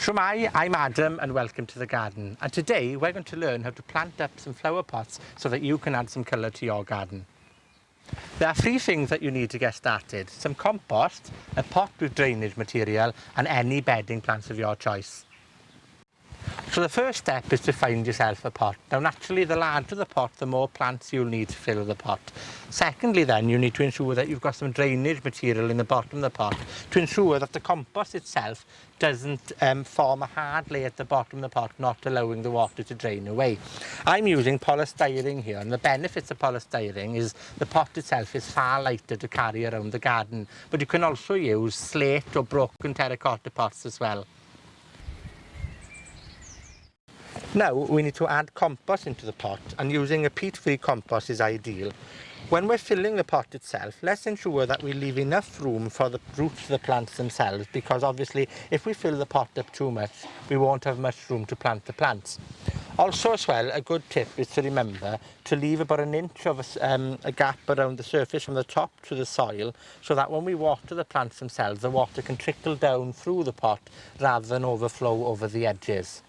Shwmai, I'm Adam and welcome to the garden. And today we're going to learn how to plant up some flower pots so that you can add some colour to your garden. There are three things that you need to get started. Some compost, a pot with drainage material and any bedding plants of your choice. So the first step is to find yourself a pot. Now naturally the larger the pot, the more plants you'll need to fill the pot. Secondly then, you need to ensure that you've got some drainage material in the bottom of the pot to ensure that the compost itself doesn't form a hard layer at the bottom of the pot, not allowing the water to drain away. I'm using polystyrene here, and the benefits of polystyrene is the pot itself is far lighter to carry around the garden, but you can also use slate or broken terracotta pots as well. Now we need to add compost into the pot, and using a peat-free compost is ideal. When we're filling the pot itself, let's ensure that we leave enough room for the roots of the plants themselves, because obviously if we fill the pot up too much, we won't have much room to plant the plants. Also as well, a good tip is to remember to leave about an inch of a gap around the surface from the top to the soil, so that when we water the plants themselves, the water can trickle down through the pot rather than overflow over the edges.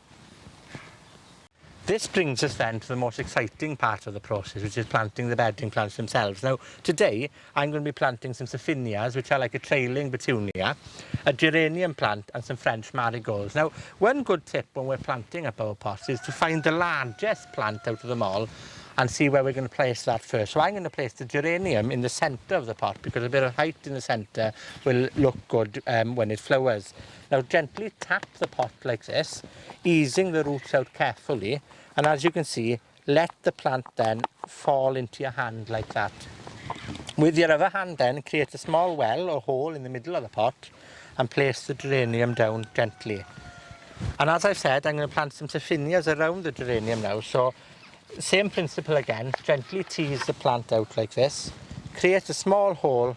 This brings us then to the most exciting part of the process, which is planting the bedding plants themselves. Now, today, I'm going to be planting some Tyfu'rs, which are like a trailing petunia, a geranium plant, and some French marigolds. Now, one good tip when we're planting up our pots is to find the largest plant out of them all and see where we're going to place that first. So I'm going to place the geranium in the centre of the pot, because a bit of height in the centre will look good when it flowers. Now gently tap the pot like this, easing the roots out carefully, and as you can see, let the plant then fall into your hand like that. With your other hand then, create a small well or hole in the middle of the pot and place the geranium down gently. And as I've said, I'm going to plant some Tyfu'rs around the geranium now, so same principle again, gently tease the plant out like this, create a small hole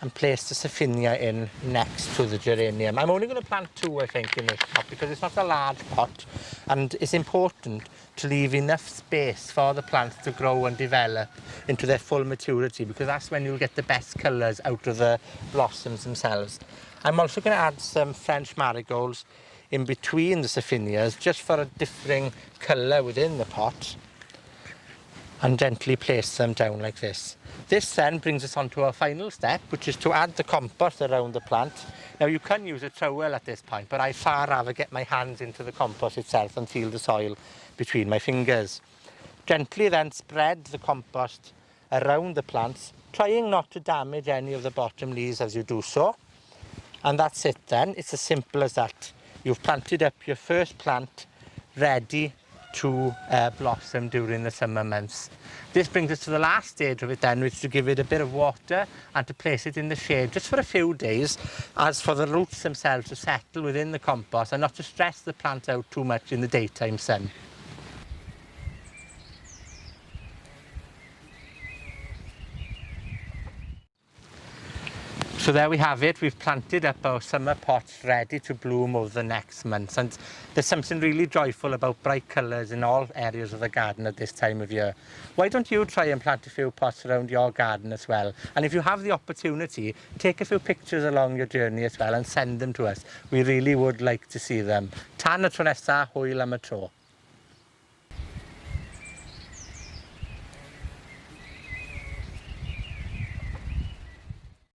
and place the Tyfu'r in next to the geranium. I'm only going to plant two, I think, in this pot because it's not a large pot, and it's important to leave enough space for the plants to grow and develop into their full maturity, because that's when you'll get the best colours out of the blossoms themselves. I'm also going to add some French marigolds in between the Tyfu'rs just for a differing colour within the pot, and gently place them down like this. This then brings us on to our final step, which is to add the compost around the plant. Now you can use a trowel at this point, but I far rather get my hands into the compost itself and feel the soil between my fingers. Gently then spread the compost around the plants, trying not to damage any of the bottom leaves as you do so. And that's it then, it's as simple as that. You've planted up your first plant, ready to blossom during the summer months. This brings us to the last stage of it then, which is to give it a bit of water and to place it in the shade just for a few days, as for the roots themselves to settle within the compost and not to stress the plant out too much in the daytime sun. So there we have it, we've planted up our summer pots ready to bloom over the next months, and there's something really joyful about bright colours in all areas of the garden at this time of year. Why don't you try and plant a few pots around your garden as well? And if you have the opportunity, take a few pictures along your journey as well and send them to us. We really would like to see them. Tan y tro nesa, hwyl am y tro.